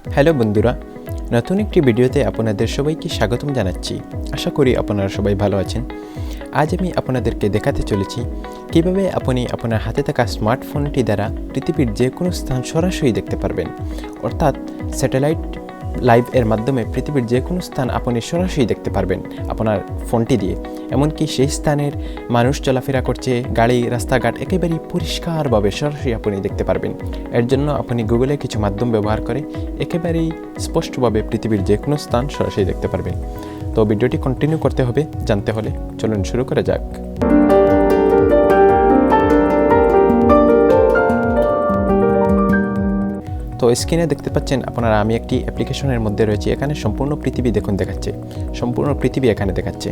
Hello বন্ধুরা, নতুন একটি ভিডিওতে আপনাদের সবাইকে স্বাগতম জানাচ্ছি। আশা করি আপনারা সবাই ভালো আছেন। আজ আমি আপনাদেরকে দেখাতে চলেছি কিভাবে আপনি আপনার হাতে থাকা স্মার্টফোনটি দ্বারা পৃথিবীর যে কোনো স্থান সরাসরি দেখতে পারবেন। অর্থাৎ স্যাটেলাইট লাইভ এর মাধ্যমে পৃথিবীর যে কোনো স্থান আপনি সরাসরি দেখতে পারবেন আপনার ফোনটি দিয়ে। এমনকি সেই স্থানের মানুষ চলাফেরা করছে, গাড়ি, রাস্তাঘাট একেবারেই পরিষ্কারভাবে সরাসরি আপনি দেখতে পারবেন। এর জন্য আপনি গুগলে কিছু মাধ্যম ব্যবহার করে একেবারেই স্পষ্টভাবে পৃথিবীর যে কোনো স্থান সরাসরি দেখতে পারবেন। তো ভিডিওটি কন্টিনিউ করতে হবে জানতে হলে চলুন শুরু করা যাক। তো স্ক্রিনে দেখতে পাচ্ছেন আপনারা আমি একটি অ্যাপ্লিকেশনের মধ্যে রয়েছি। এখানে সম্পূর্ণ পৃথিবী দেখুন দেখাচ্ছে, সম্পূর্ণ পৃথিবী এখানে দেখাচ্ছে।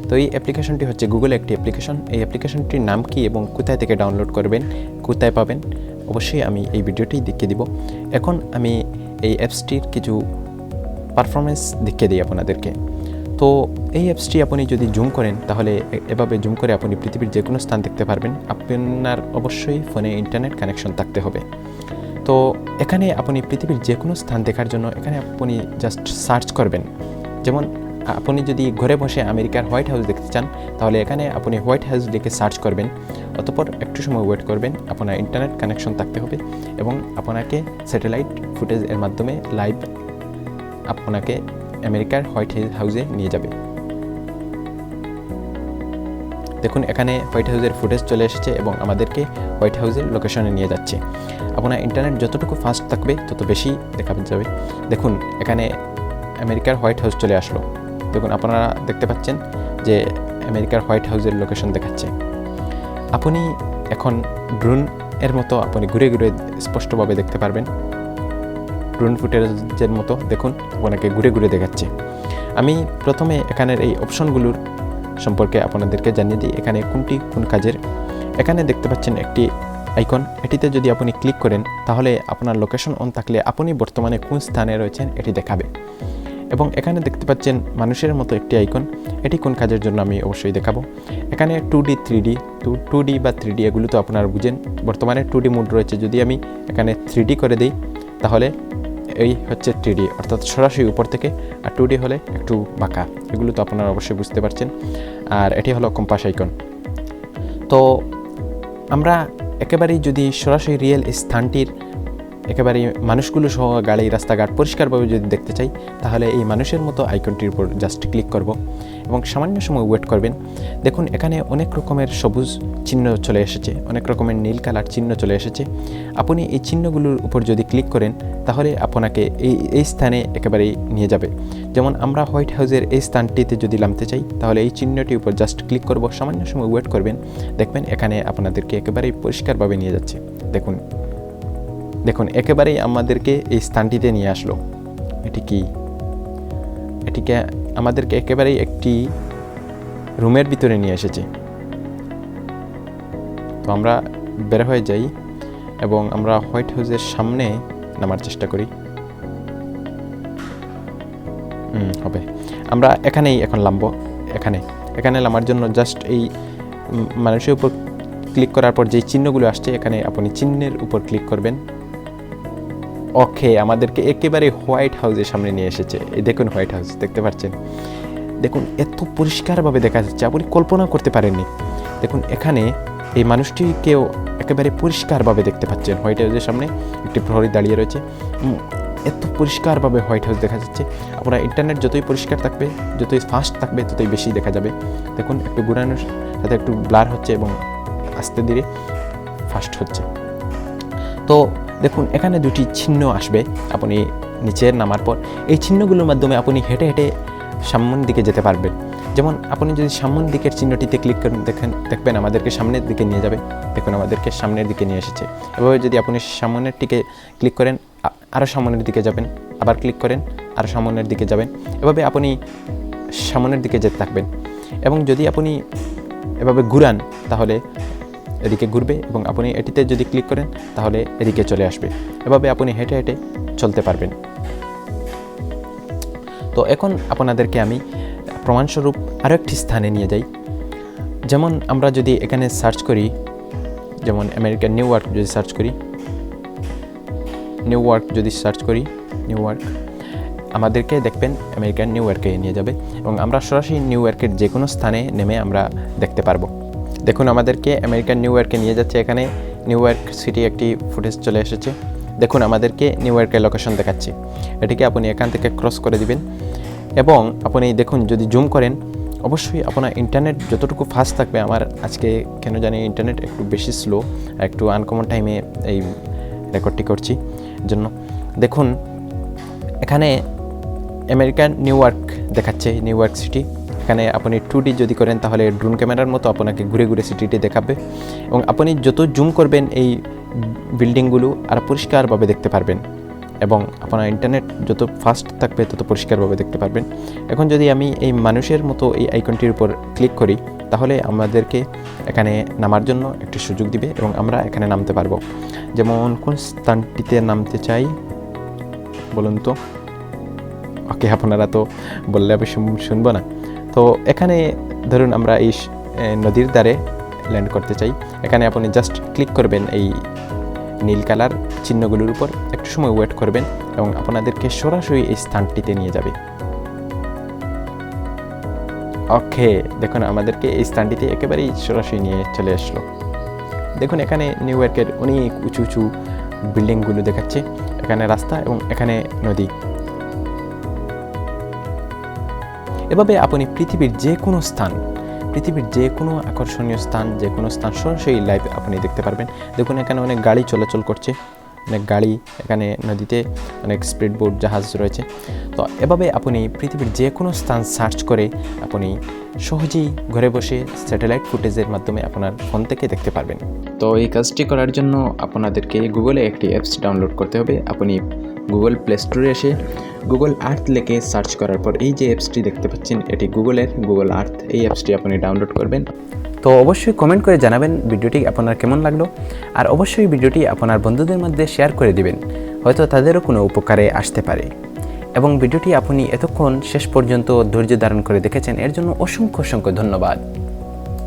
তো এই অ্যাপ্লিকেশনটি হচ্ছে গুগল একটি অ্যাপ্লিকেশন। এই অ্যাপ্লিকেশনটির নাম কি এবং কোথায় থেকে ডাউনলোড করবেন, কোথায় পাবেন, অবশ্যই আমি এই ভিডিওটি দেখিয়ে দিব। এখন আমি এই অ্যাপসটির কিছু পারফরমেন্স দেখিয়ে দিই আপনাদেরকে। তো এই অ্যাপসটি আপনি যদি জুম করেন তাহলে এভাবে জুম করে আপনি পৃথিবীর যে কোনো স্থান দেখতে পারবেন। আপনার অবশ্যই ফোনে ইন্টারনেট কানেকশন থাকতে হবে। তো এখানে আপনি পৃথিবীর যে কোনো স্থান দেখার জন্য এখানে আপনি জাস্ট সার্চ করবেন। যেমন আপনি যদি ঘরে বসে আমেরিকার হোয়াইট হাউস দেখতে চান তাহলে এখানে আপনি হোয়াইট হাউস লিখে সার্চ করবেন। অতঃপর একটু সময় ওয়েট করবেন, আপনার ইন্টারনেট কানেকশন থাকতে হবে এবং আপনাকে স্যাটেলাইট ফুটেজ এর মাধ্যমে লাইভ আপনাকে আমেরিকার হোয়াইট হাউসে নিয়ে যাবে। দেখুন এখানে হোয়াইট হাউসের ফুটেজ চলে এসেছে এবং আমাদেরকে হোয়াইট হাউসের লোকেশনে নিয়ে যাচ্ছে। আপনার ইন্টারনেট যতটুকু ফাস্ট থাকবে তত বেশি দেখা যাবে। দেখুন এখানে আমেরিকার হোয়াইট হাউস চলে আসলো। দেখুন আপনারা দেখতে পাচ্ছেন যে আমেরিকার হোয়াইট হাউসের লোকেশন দেখাচ্ছে। আপনি এখন ড্রোন এর মতো আপনি ঘুরে ঘুরে স্পষ্টভাবে দেখতে পারবেন। ড্রোন ফুটেজের মতো দেখুন আপনাকে ঘুরে ঘুরে দেখাচ্ছে। আমি প্রথমে এখানের এই অপশনগুলোর সম্পর্কে আপনাদেরকে জানিয়ে দিই, এখানে কোনটি কোন কাজের। এখানে দেখতে পাচ্ছেন একটি আইকন, এটিতে যদি আপনি ক্লিক করেন তাহলে আপনার লোকেশন অন থাকলে আপনি বর্তমানে কোন স্থানে রয়েছেন এটি দেখাবে। এবং এখানে দেখতে পাচ্ছেন মানুষের মতো একটি আইকন, এটি কোন কাজের জন্য আমি অবশ্যই দেখাবো। এখানে 2D 3D 2D বা 3D এগুলো তো আপনারা বুঝেন। বর্তমানে 2D মোড রয়েছে, যদি আমি এখানে 3D করে দিই তাহলে এই হচ্ছে 3D অর্থাৎ সরাসরি উপর থেকে, আর 2D হলে একটু বাঁকা। এগুলো তো আপনারা অবশ্যই বুঝতে পারছেন। আর এটি হলো কম্পাস আইকন। তো আমরা একেবারেই যদি সরাসরি রিয়েল স্থানটির একেবারে মানুষগুলো সহ গাড়ি, রাস্তাঘাট পরিষ্কারভাবে যদি দেখতে চাই তাহলে এই মানুষের মতো আইকনটির উপর জাস্ট ক্লিক করব এবং সামান্য সময় ওয়েট করবেন। দেখুন এখানে অনেক রকমের সবুজ চিহ্ন চলে এসেছে, অনেক রকমের নীল কালার চিহ্ন চলে এসেছে। আপনি এই চিহ্নগুলোর উপর যদি ক্লিক করেন তাহলে আপনাকে এই স্থানে একেবারেই নিয়ে যাবে। যেমন আমরা হোয়াইট হাউসের এই স্থানটিতে যদি নামতে চাই তাহলে এই চিহ্নটির উপর জাস্ট ক্লিক করব, সামান্য সময় ওয়েট করবেন, দেখবেন এখানে আপনাদেরকে একেবারেই পরিষ্কারভাবে নিয়ে যাচ্ছে। দেখুন একেবারেই আমাদেরকে এই স্থানটিতে নিয়ে আসলো। এটিকে আমাদেরকে একেবারেই একটি রুমের ভিতরে নিয়ে এসেছে। তো আমরা বের হয়ে যাই এবং আমরা হোয়াইট হাউসের সামনে নামার চেষ্টা করি। হবে, আমরা এখানেই এখন নামবো। এখানে নামার জন্য জাস্ট এই মানুষের উপর ক্লিক করার পর যে চিহ্নগুলো আসছে এখানে আপনি চিহ্নের উপর ক্লিক করবেন। ওকে, আমাদেরকে একেবারে হোয়াইট হাউসের সামনে নিয়ে এসেছে। এই দেখুন হোয়াইট হাউস দেখতে পাচ্ছেন। দেখুন এত পরিষ্কারভাবে দেখা যাচ্ছে, আপনি কল্পনা করতে পারেননি। দেখুন এখানে এই মানুষটিকেও একেবারে পরিষ্কারভাবে দেখতে পাচ্ছেন। হোয়াইট হাউসের সামনে একটি প্রহরী দাঁড়িয়ে রয়েছে। এত পরিষ্কারভাবে হোয়াইট হাউস দেখা যাচ্ছে। আপনার ইন্টারনেট যতই পরিষ্কার থাকবে, যতই ফাস্ট থাকবে ততই বেশি দেখা যাবে। দেখুন একটু ঘুরানোর সাথে একটু ব্লার হচ্ছে এবং আস্তে ধীরে ফাস্ট হচ্ছে। তো দেখুন এখানে দুটি চিহ্ন আসবে আপনি নিচে নামার পর। এই চিহ্নগুলোর মাধ্যমে আপনি হেঁটে হেঁটে সামনের দিকে যেতে পারবেন। যেমন আপনি যদি সামনের দিকের চিহ্নটিতে ক্লিক করেন দেখবেন আমাদেরকে সামনের দিকে নিয়ে যাবে। দেখুন আমাদেরকে সামনের দিকে নিয়ে এসেছে। এভাবে যদি আপনি সামনেরটিকে ক্লিক করেন আরও সামনের দিকে যাবেন, আবার ক্লিক করেন আরও সামনের দিকে যাবেন। এভাবে আপনি সামনের দিকে যেতে থাকবেন এবং যদি আপনি এভাবে ঘুরান তাহলে এদিকে ঘুরবে এবং আপনি এটিতে যদি ক্লিক করেন তাহলে এদিকে চলে আসবে। এভাবে আপনি হেঁটে হেঁটে চলতে পারবেন। তো এখন আপনাদেরকে আমি প্রমাণস্বরূপ আরও একটি স্থানে নিয়ে যাই। যেমন আমরা যদি এখানে সার্চ করি, যেমন আমেরিকার নিউ ইয়র্ক যদি সার্চ করি নিউ ইয়র্ক, আমাদেরকে দেখবেন আমেরিকান নিউ ইয়র্কে নিয়ে যাবে এবং আমরা সরাসরি নিউ ইয়র্কের যে কোনো স্থানে নেমে আমরা দেখতে পারবো। দেখুন আমাদেরকে আমেরিকান নিউ ইয়র্কে নিয়ে যাচ্ছে। এখানে নিউ ইয়র্ক সিটি একটি ফুটেজ চলে এসেছে। দেখুন আমাদেরকে নিউ ইয়র্কের লোকেশন দেখাচ্ছে। এটিকে আপনি এখান থেকে ক্রস করে দিবেন এবং আপনি দেখুন যদি জুম করেন, অবশ্যই আপনার ইন্টারনেট যতটুকু ফাস্ট থাকবে, আমার আজকে কেন জানি ইন্টারনেট একটু বেশি স্লো, একটু আনকমন টাইমে এই রেকর্ডটি করছি জন্য। দেখুন এখানে আমেরিকান নিউ ইয়র্ক দেখাচ্ছে, নিউ ইয়র্ক সিটি। এখানে আপনি 2D যদি করেন তাহলে ড্রোন ক্যামেরার মতো আপনাকে ঘুরে ঘুরে সিটিটি দেখাবে এবং আপনি যত জুম করবেন এই বিল্ডিংগুলো আর পরিষ্কারভাবে দেখতে পারবেন এবং আপনার ইন্টারনেট যত ফাস্ট থাকবে তত পরিষ্কারভাবে দেখতে পারবেন। এখন যদি আমি এই মানুষের মতো এই আইকনটির উপর ক্লিক করি তাহলে আমাদেরকে এখানে নামার জন্য একটি সুযোগ দিবে এবং আমরা এখানে নামতে পারবো। যেমন কোন স্থানটিতে নামতে চাই বলুন তো? ওকে, আপনারা তো বললে আমি শুনবো না। তো এখানে ধরুন আমরা এই নদীর ধারে ল্যান্ড করতে চাই। এখানে আপনি জাস্ট ক্লিক করবেন এই নীল কালার চিহ্নগুলোর উপর, একটু সময় ওয়েট করবেন এবং আপনাদেরকে সরাসরি এই স্থানটিতে নিয়ে যাবে। ওকে, দেখুন আমাদেরকে এই স্থানটিতে একেবারেই সরাসরি নিয়ে চলে আসলো। দেখুন এখানে নিউ ইয়র্কের অনেক উঁচু উঁচু বিল্ডিংগুলো দেখাচ্ছে, এখানে রাস্তা এবং এখানে নদী। এভাবে আপনি পৃথিবীর যে কোনো স্থান, পৃথিবীর যে কোনো আকর্ষণীয় স্থান, যে কোনো স্থান সরাসরি লাইভ আপনি দেখতে পারবেন। দেখুন এখানে অনেক গাড়ি চলাচল করছে, অনেক গাড়ি, এখানে নদীতে অনেক স্পিড বোট জাহাজ রয়েছে। তো এভাবে আপনি পৃথিবীর যে কোনো স্থান সার্চ করে আপনি সহজেই ঘরে বসে স্যাটেলাইট ফুটেজের মাধ্যমে আপনার ফোন থেকে দেখতে পারবেন। তো এই কাজটি করার জন্য আপনাদেরকে গুগলে একটি অ্যাপস ডাউনলোড করতে হবে। আপনি গুগল প্লে স্টোরে এসে গুগল আর্থ লিখে সার্চ করার পর এই যে অ্যাপসটি দেখতে পাচ্ছেন, এটি গুগলের গুগল আর্থ, এই অ্যাপসটি আপনি ডাউনলোড করবেন। তো অবশ্যই কমেন্ট করে জানাবেন ভিডিওটি আপনার কেমন লাগলো, আর অবশ্যই ভিডিওটি আপনার বন্ধুদের মধ্যে শেয়ার করে দিবেন, হয়তো তাদেরও কোনো উপকারে আসতে পারে। এবং ভিডিওটি আপনি এতক্ষণ শেষ পর্যন্ত ধৈর্য ধারণ করে দেখেছেন, এর জন্য অসংখ্য অসংখ্য ধন্যবাদ।